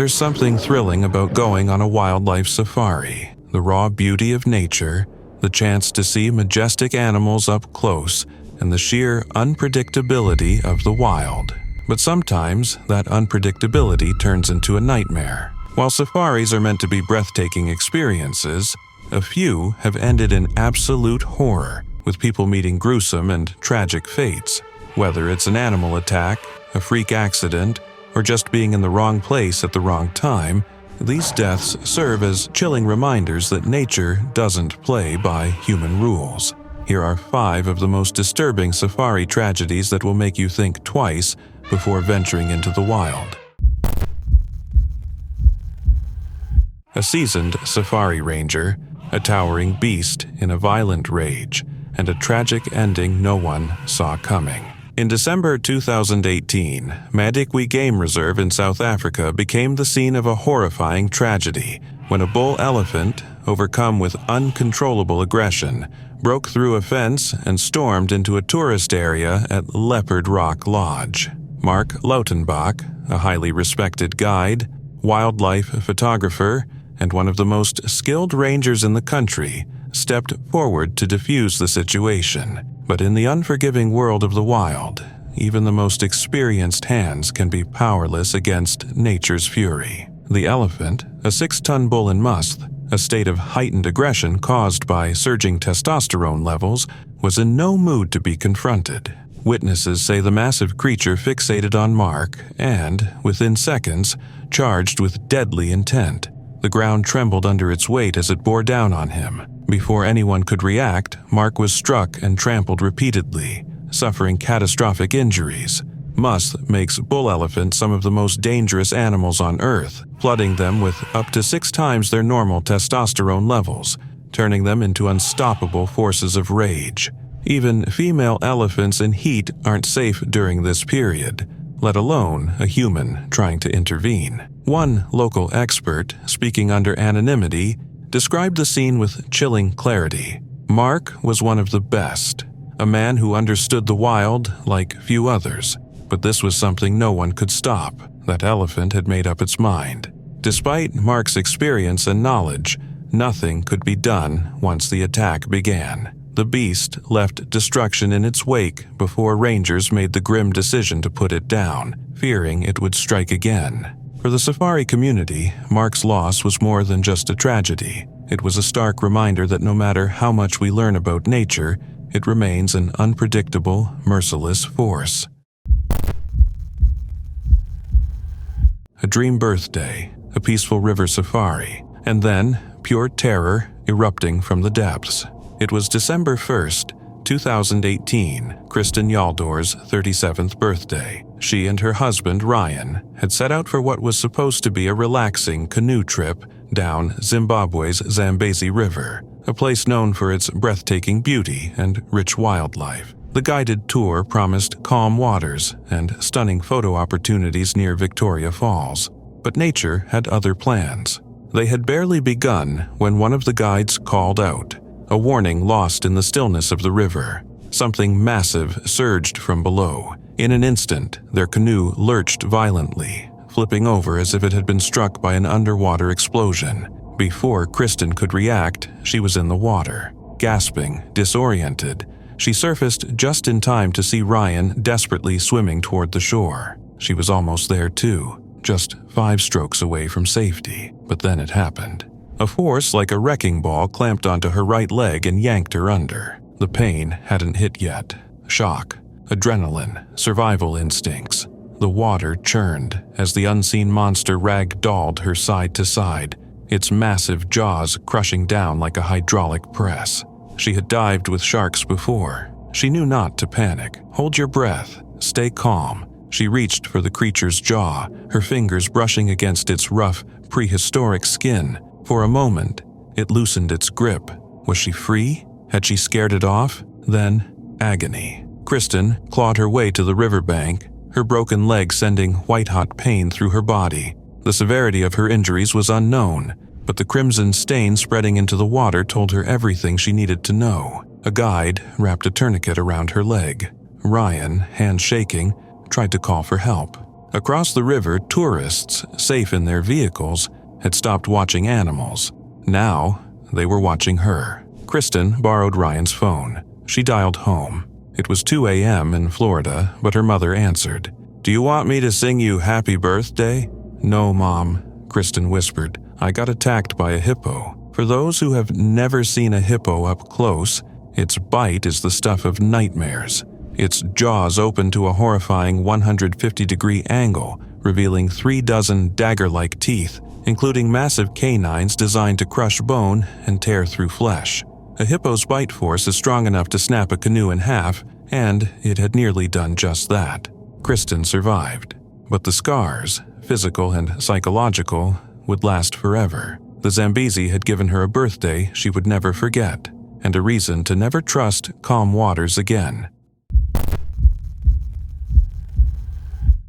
There's something thrilling about going on a wildlife safari. The raw beauty of nature, the chance to see majestic animals up close, and the sheer unpredictability of the wild. But sometimes that unpredictability turns into a nightmare. While safaris are meant to be breathtaking experiences, a few have ended in absolute horror, with people meeting gruesome and tragic fates. Whether it's an animal attack, a freak accident, or just being in the wrong place at the wrong time, these deaths serve as chilling reminders that nature doesn't play by human rules. Here are 5 of the most disturbing safari tragedies that will make you think twice before venturing into the wild. A seasoned safari ranger, a towering beast in a violent rage, and a tragic ending no one saw coming. In December 2018, Madikwe Game Reserve in South Africa became the scene of a horrifying tragedy when a bull elephant, overcome with uncontrollable aggression, broke through a fence and stormed into a tourist area at Leopard Rock Lodge. Mark Lautenbach, a highly respected guide, wildlife photographer, and one of the most skilled rangers in the country, stepped forward to defuse the situation. But in the unforgiving world of the wild, even the most experienced hands can be powerless against nature's fury. The elephant, a 6-ton bull in musth, a state of heightened aggression caused by surging testosterone levels, was in no mood to be confronted. Witnesses say the massive creature fixated on Mark and, within seconds, charged with deadly intent. The ground trembled under its weight as it bore down on him. Before anyone could react, Mark was struck and trampled repeatedly, suffering catastrophic injuries. Musth makes bull elephants some of the most dangerous animals on Earth, flooding them with up to 6 times their normal testosterone levels, turning them into unstoppable forces of rage. Even female elephants in heat aren't safe during this period, let alone a human trying to intervene. One local expert, speaking under anonymity, described the scene with chilling clarity. Mark was one of the best, a man who understood the wild like few others. But this was something no one could stop. That elephant had made up its mind. Despite Mark's experience and knowledge, nothing could be done once the attack began. The beast left destruction in its wake before rangers made the grim decision to put it down, fearing it would strike again. For the safari community, Mark's loss was more than just a tragedy. It was a stark reminder that no matter how much we learn about nature, it remains an unpredictable, merciless force. A dream birthday, a peaceful river safari, and then pure terror erupting from the depths. It was December 1st, 2018, Kristen Yaldor's 37th birthday. She and her husband, Ryan, had set out for what was supposed to be a relaxing canoe trip down Zimbabwe's Zambezi River, a place known for its breathtaking beauty and rich wildlife. The guided tour promised calm waters and stunning photo opportunities near Victoria Falls, but nature had other plans. They had barely begun when one of the guides called out, a warning lost in the stillness of the river. Something massive surged from below. In an instant, their canoe lurched violently, flipping over as if it had been struck by an underwater explosion. Before Kristen could react, she was in the water. Gasping, disoriented, she surfaced just in time to see Ryan desperately swimming toward the shore. She was almost there too, just 5 strokes away from safety, but then it happened. A force like a wrecking ball clamped onto her right leg and yanked her under. The pain hadn't hit yet. Shock, adrenaline, survival instincts. The water churned as the unseen monster rag-dolled her side to side, its massive jaws crushing down like a hydraulic press. She had dived with sharks before. She knew not to panic. Hold your breath. Stay calm. She reached for the creature's jaw, her fingers brushing against its rough, prehistoric skin. For a moment, it loosened its grip. Was she free? Had she scared it off? Then, agony. Kristen clawed her way to the riverbank, her broken leg sending white-hot pain through her body. The severity of her injuries was unknown, but the crimson stain spreading into the water told her everything she needed to know. A guide wrapped a tourniquet around her leg. Ryan, hands shaking, tried to call for help. Across the river, tourists, safe in their vehicles, had stopped watching animals. Now, they were watching her. Kristen borrowed Ryan's phone. She dialed home. It was 2 a.m. in Florida, but her mother answered. "Do you want me to sing you happy birthday?" "No, Mom," Kristen whispered. "I got attacked by a hippo." For those who have never seen a hippo up close, its bite is the stuff of nightmares. Its jaws open to a horrifying 150-degree angle, revealing 36 dagger-like teeth, including massive canines designed to crush bone and tear through flesh. A hippo's bite force is strong enough to snap a canoe in half, and it had nearly done just that. Kristen survived. But the scars, physical and psychological, would last forever. The Zambezi had given her a birthday she would never forget, and a reason to never trust calm waters again.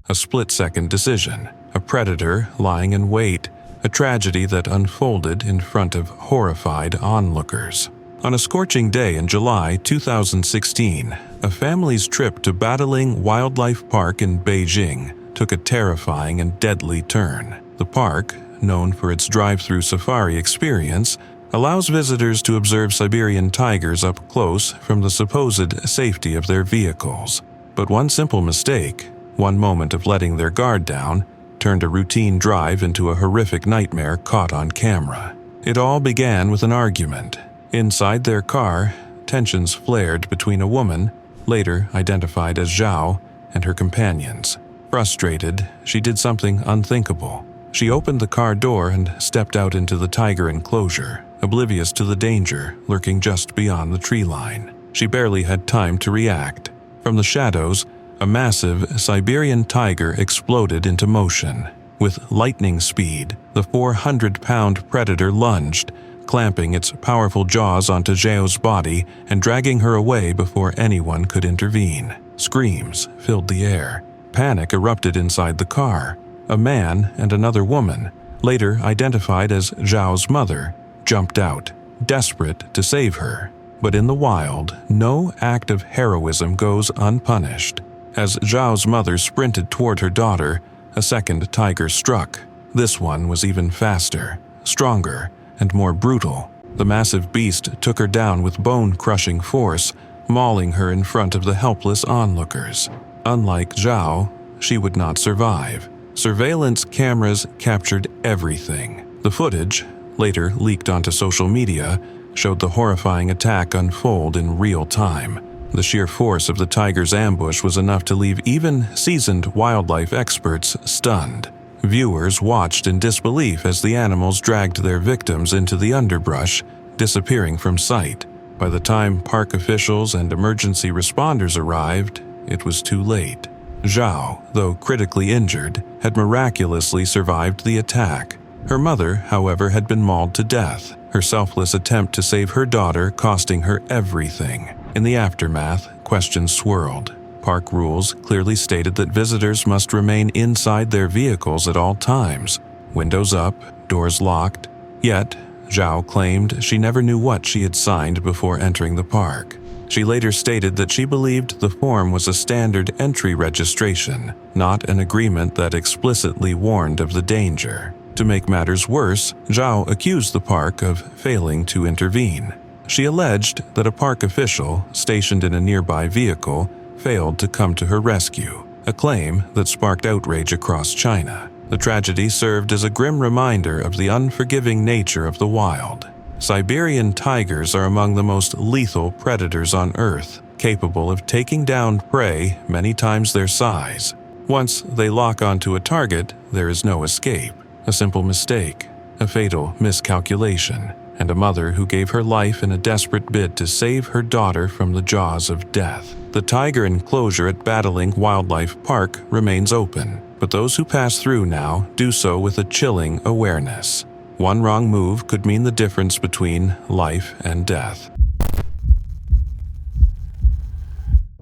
A split-second decision, a predator lying in wait, a tragedy that unfolded in front of horrified onlookers. On a scorching day in July 2016, a family's trip to Badaling Wildlife Park in Beijing took a terrifying and deadly turn. The park, known for its drive-through safari experience, allows visitors to observe Siberian tigers up close from the supposed safety of their vehicles. But one simple mistake, one moment of letting their guard down, turned a routine drive into a horrific nightmare caught on camera. It all began with an argument. Inside their car, tensions flared between a woman, later identified as Zhao, and her companions. Frustrated, she did something unthinkable. She opened the car door and stepped out into the tiger enclosure, oblivious to the danger lurking just beyond the tree line. She barely had time to react. From the shadows, a massive Siberian tiger exploded into motion. With lightning speed, the 400-pound predator lunged, clamping its powerful jaws onto Zhao's body and dragging her away before anyone could intervene. Screams filled the air. Panic erupted inside the car. A man and another woman, later identified as Zhao's mother, jumped out, desperate to save her. But in the wild, no act of heroism goes unpunished. As Zhao's mother sprinted toward her daughter, a second tiger struck. This one was even faster, stronger, and more brutal. The massive beast took her down with bone-crushing force, mauling her in front of the helpless onlookers. Unlike Zhao, she would not survive. Surveillance cameras captured everything. The footage, later leaked onto social media, showed the horrifying attack unfold in real time. The sheer force of the tiger's ambush was enough to leave even seasoned wildlife experts stunned. Viewers watched in disbelief as the animals dragged their victims into the underbrush, disappearing from sight. By the time park officials and emergency responders arrived, it was too late. Zhao, though critically injured, had miraculously survived the attack. Her mother, however, had been mauled to death, her selfless attempt to save her daughter costing her everything. In the aftermath, questions swirled. Park rules clearly stated that visitors must remain inside their vehicles at all times, windows up, doors locked. Yet, Zhao claimed she never knew what she had signed before entering the park. She later stated that she believed the form was a standard entry registration, not an agreement that explicitly warned of the danger. To make matters worse, Zhao accused the park of failing to intervene. She alleged that a park official, stationed in a nearby vehicle, failed to come to her rescue, a claim that sparked outrage across China. The tragedy served as a grim reminder of the unforgiving nature of the wild. Siberian tigers are among the most lethal predators on Earth, capable of taking down prey many times their size. Once they lock onto a target, there is no escape. A simple mistake, a fatal miscalculation, and a mother who gave her life in a desperate bid to save her daughter from the jaws of death. The tiger enclosure at Badaling Wildlife Park remains open, but those who pass through now do so with a chilling awareness. One wrong move could mean the difference between life and death.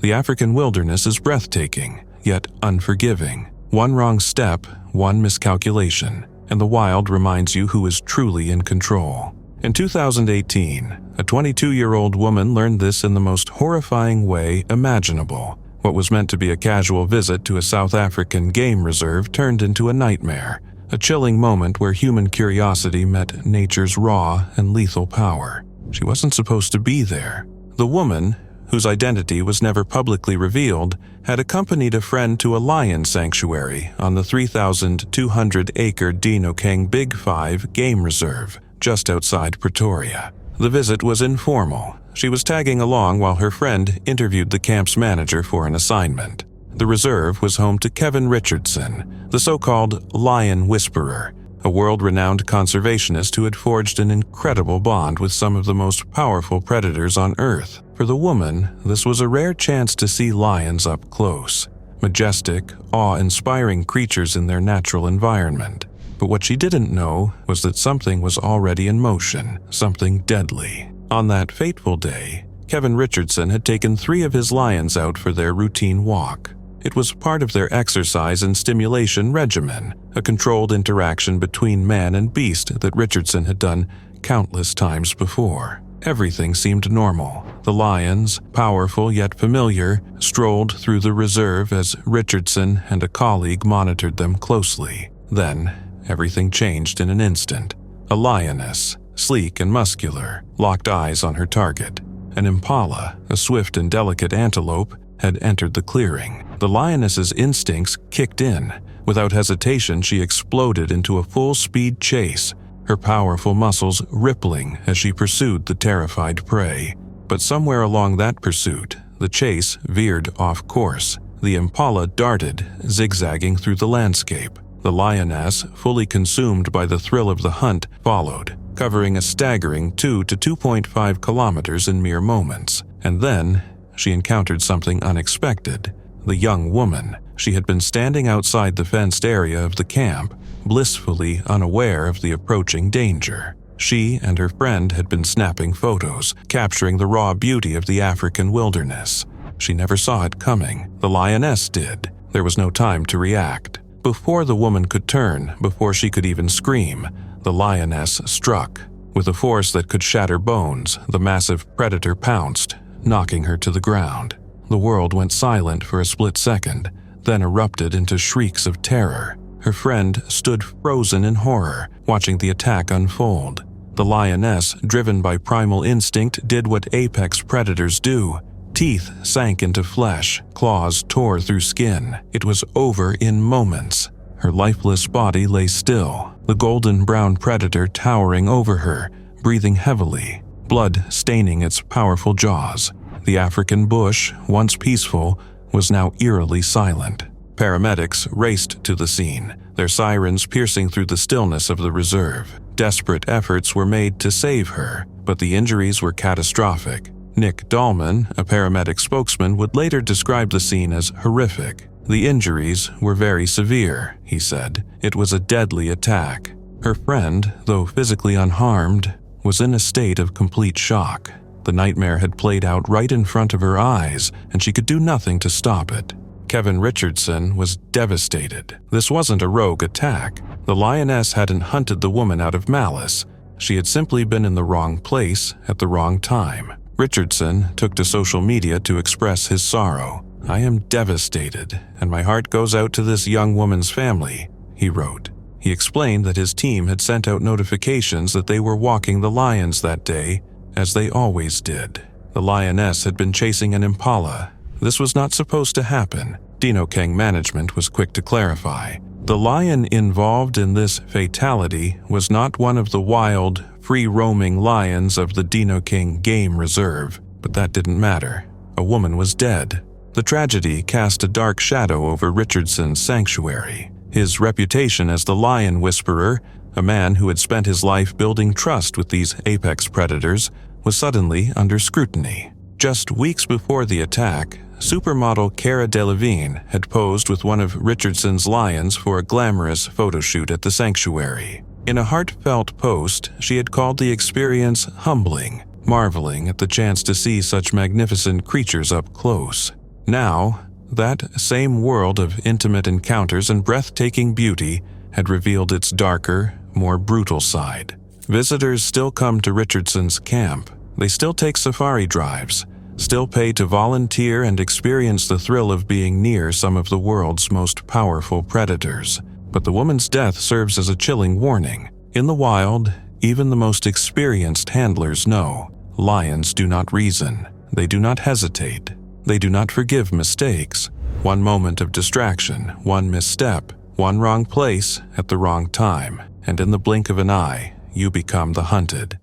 The African wilderness is breathtaking, yet unforgiving. One wrong step, one miscalculation, and the wild reminds you who is truly in control. In 2018, a 22-year-old woman learned this in the most horrifying way imaginable What was meant to be a casual visit to a South African game reserve turned into a nightmare, a chilling moment where human curiosity met nature's raw and lethal power. She wasn't supposed to be there. The woman, whose identity was never publicly revealed, had accompanied a friend to a lion sanctuary on the 3,200-acre Dinokeng Big Five Game Reserve, just outside Pretoria. The visit was informal. She was tagging along while her friend interviewed the camp's manager for an assignment. The reserve was home to Kevin Richardson, the so-called Lion Whisperer, a world-renowned conservationist who had forged an incredible bond with some of the most powerful predators on Earth. For the woman, this was a rare chance to see lions up close, majestic, awe-inspiring creatures in their natural environment. But what she didn't know was that something was already in motion, something deadly. On that fateful day, Kevin Richardson had taken 3 of his lions out for their routine walk. It was part of their exercise and stimulation regimen, a controlled interaction between man and beast that Richardson had done countless times before. Everything seemed normal. The lions, powerful yet familiar, strolled through the reserve as Richardson and a colleague monitored them closely. Then, everything changed in an instant. A lioness, sleek and muscular, locked eyes on her target. An impala, a swift and delicate antelope, had entered the clearing. The lioness's instincts kicked in. Without hesitation, she exploded into a full-speed chase, her powerful muscles rippling as she pursued the terrified prey. But somewhere along that pursuit, the chase veered off course. The impala darted, zigzagging through the landscape. The lioness, fully consumed by the thrill of the hunt, followed, covering a staggering 2 to 2.5 kilometers in mere moments. And then, she encountered something unexpected. The young woman. She had been standing outside the fenced area of the camp, blissfully unaware of the approaching danger. She and her friend had been snapping photos, capturing the raw beauty of the African wilderness. She never saw it coming. The lioness did. There was no time to react. Before the woman could turn, before she could even scream, the lioness struck. With a force that could shatter bones, the massive predator pounced, knocking her to the ground. The world went silent for a split second, then erupted into shrieks of terror. Her friend stood frozen in horror, watching the attack unfold. The lioness, driven by primal instinct, did what apex predators do. Teeth sank into flesh, claws tore through skin. It was over in moments. Her lifeless body lay still, the golden-brown predator towering over her, breathing heavily, blood staining its powerful jaws. The African bush, once peaceful, was now eerily silent. Paramedics raced to the scene, their sirens piercing through the stillness of the reserve. Desperate efforts were made to save her, but the injuries were catastrophic. Nick Dahlman, a paramedic spokesman, would later describe the scene as horrific. The injuries were very severe, he said. It was a deadly attack. Her friend, though physically unharmed, was in a state of complete shock. The nightmare had played out right in front of her eyes, and she could do nothing to stop it. Kevin Richardson was devastated. This wasn't a rogue attack. The lioness hadn't hunted the woman out of malice. She had simply been in the wrong place at the wrong time. Richardson took to social media to express his sorrow. "I am devastated, and my heart goes out to this young woman's family," he wrote. He explained that his team had sent out notifications that they were walking the lions that day, as they always did. The lioness had been chasing an impala. This was not supposed to happen. Dinokeng management was quick to clarify. The lion involved in this fatality was not one of the wild, free-roaming lions of the Dinokeng Game Reserve, but that didn't matter. A woman was dead. The tragedy cast a dark shadow over Richardson's sanctuary. His reputation as the Lion Whisperer, a man who had spent his life building trust with these apex predators, was suddenly under scrutiny. Just weeks before the attack, supermodel Cara Delevingne had posed with one of Richardson's lions for a glamorous photo shoot at the sanctuary. In a heartfelt post, she had called the experience humbling, marveling at the chance to see such magnificent creatures up close. Now, that same world of intimate encounters and breathtaking beauty had revealed its darker, more brutal side. Visitors still come to Richardson's camp. They still take safari drives. still pay to volunteer and experience the thrill of being near some of the world's most powerful predators. But the woman's death serves as a chilling warning. In the wild, even the most experienced handlers know lions do not reason. They do not hesitate. They do not forgive mistakes. One moment of distraction, one misstep, one wrong place at the wrong time, and in the blink of an eye, you become the hunted.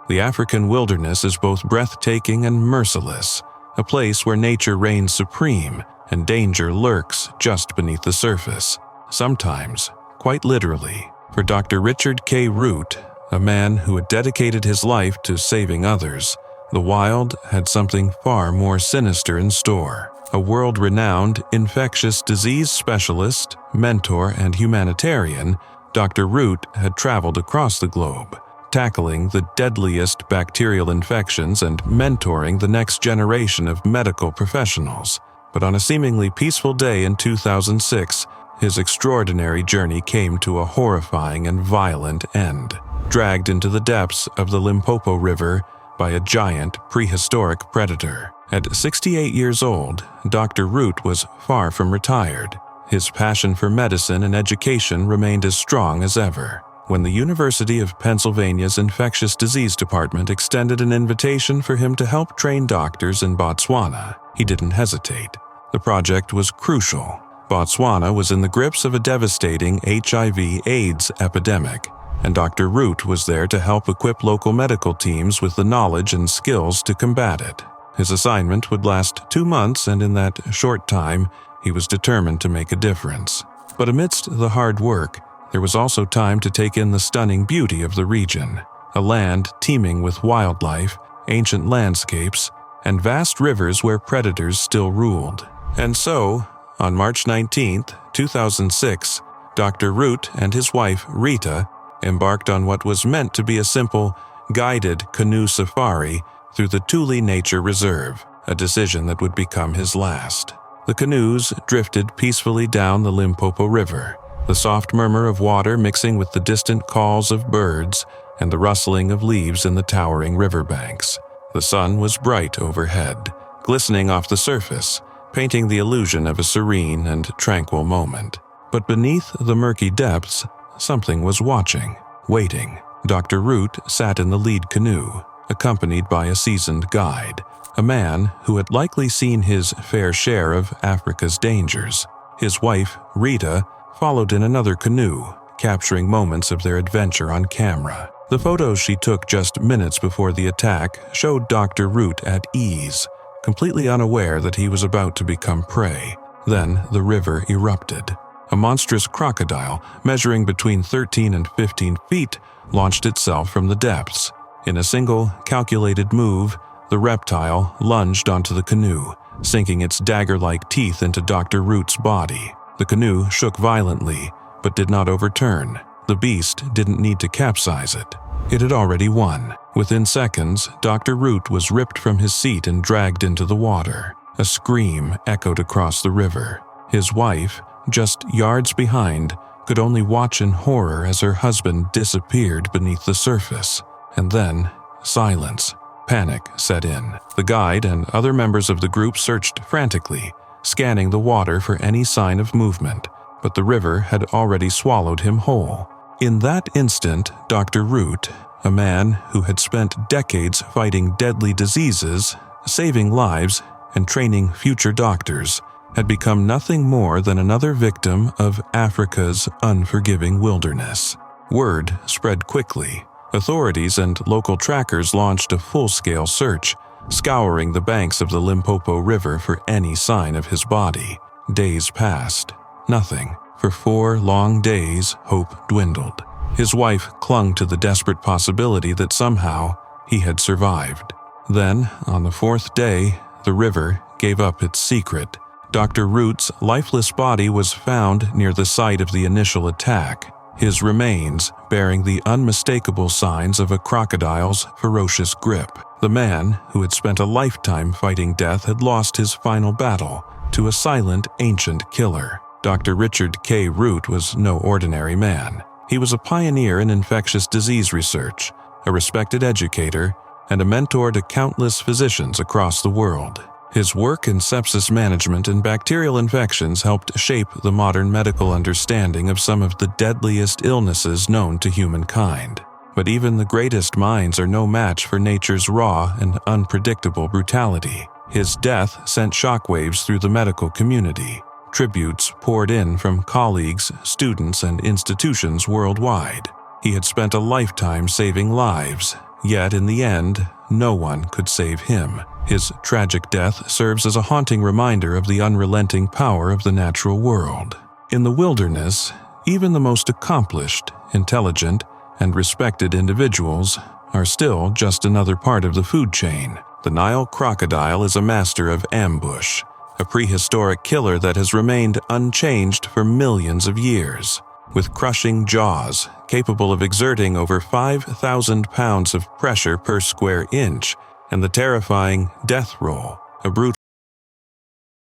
The African wilderness is both breathtaking and merciless, a place where nature reigns supreme and danger lurks just beneath the surface, sometimes, quite literally. For Dr. Richard K. Root, a man who had dedicated his life to saving others, the wild had something far more sinister in store. A world-renowned infectious disease specialist, mentor, and humanitarian, Dr. Root had traveled across the globe, tackling the deadliest bacterial infections and mentoring the next generation of medical professionals. But on a seemingly peaceful day in 2006, his extraordinary journey came to a horrifying and violent end. Dragged into the depths of the Limpopo River by a giant prehistoric predator. At 68 years old, Dr. Root was far from retired. His passion for medicine and education remained as strong as ever. When the University of Pennsylvania's Infectious Disease Department extended an invitation for him to help train doctors in Botswana, he didn't hesitate. The project was crucial. Botswana was in the grips of a devastating HIV/AIDS epidemic, and Dr. Root was there to help equip local medical teams with the knowledge and skills to combat it. His assignment would last 2 months, and in that short time, he was determined to make a difference. But amidst the hard work, there was also time to take in the stunning beauty of the region, a land teeming with wildlife, ancient landscapes, and vast rivers where predators still ruled. And so, on March 19, 2006, Dr. Root and his wife, Rita, embarked on what was meant to be a simple, guided canoe safari through the Tule Nature Reserve, a decision that would become his last. The canoes drifted peacefully down the Limpopo River, the soft murmur of water mixing with the distant calls of birds and the rustling of leaves in the towering riverbanks. The sun was bright overhead, glistening off the surface, painting the illusion of a serene and tranquil moment. But beneath the murky depths, something was watching, waiting. Dr. Root sat in the lead canoe, accompanied by a seasoned guide, a man who had likely seen his fair share of Africa's dangers. His wife, Rita, followed in another canoe, capturing moments of their adventure on camera. The photos she took just minutes before the attack showed Dr. Root at ease, completely unaware that he was about to become prey. Then the river erupted. A monstrous crocodile, measuring between 13 and 15 feet, launched itself from the depths. In a single, calculated move, the reptile lunged onto the canoe, sinking its dagger-like teeth into Dr. Root's body. The canoe shook violently, but did not overturn. The beast didn't need to capsize it. It had already won. Within seconds, Dr. Root was ripped from his seat and dragged into the water. A scream echoed across the river. His wife, just yards behind, could only watch in horror as her husband disappeared beneath the surface. And then, silence. Panic set in. The guide and other members of the group searched frantically, scanning the water for any sign of movement, but the river had already swallowed him whole. In that instant, Dr. Root, a man who had spent decades fighting deadly diseases, saving lives, and training future doctors, had become nothing more than another victim of Africa's unforgiving wilderness. Word spread quickly. Authorities and local trackers launched a full-scale search, scouring the banks of the Limpopo River for any sign of his body. Days passed. Nothing. For 4 long days, hope dwindled. His wife clung to the desperate possibility that somehow he had survived. Then, on the 4th day, the river gave up its secret. Dr. Root's lifeless body was found near the site of the initial attack, his remains bearing the unmistakable signs of a crocodile's ferocious grip. The man, who had spent a lifetime fighting death, had lost his final battle to a silent, ancient killer. Dr. Richard K. Root was no ordinary man. He was a pioneer in infectious disease research, a respected educator, and a mentor to countless physicians across the world. His work in sepsis management and bacterial infections helped shape the modern medical understanding of some of the deadliest illnesses known to humankind. But even the greatest minds are no match for nature's raw and unpredictable brutality. His death sent shockwaves through the medical community. Tributes poured in from colleagues, students, and institutions worldwide. He had spent a lifetime saving lives, yet in the end, no one could save him. His tragic death serves as a haunting reminder of the unrelenting power of the natural world. In the wilderness, even the most accomplished, intelligent, and respected individuals are still just another part of the food chain. The Nile crocodile is a master of ambush, a prehistoric killer that has remained unchanged for millions of years. With crushing jaws, capable of exerting over 5,000 pounds of pressure per square inch, and the terrifying death roll, a brutal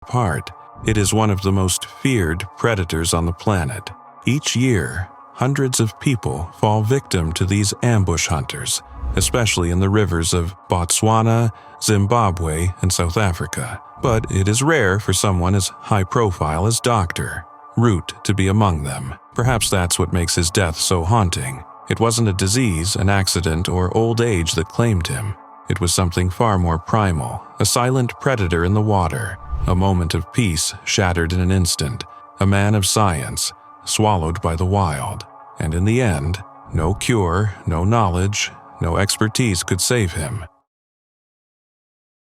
part, it is one of the most feared predators on the planet. Each year, hundreds of people fall victim to these ambush hunters, especially in the rivers of Botswana, Zimbabwe, and South Africa. But it is rare for someone as high-profile as Dr. Root to be among them. Perhaps that's what makes his death so haunting. It wasn't a disease, an accident, or old age that claimed him. It was something far more primal, a silent predator in the water, a moment of peace shattered in an instant, a man of science, swallowed by the wild. And in the end, no cure, no knowledge, no expertise could save him.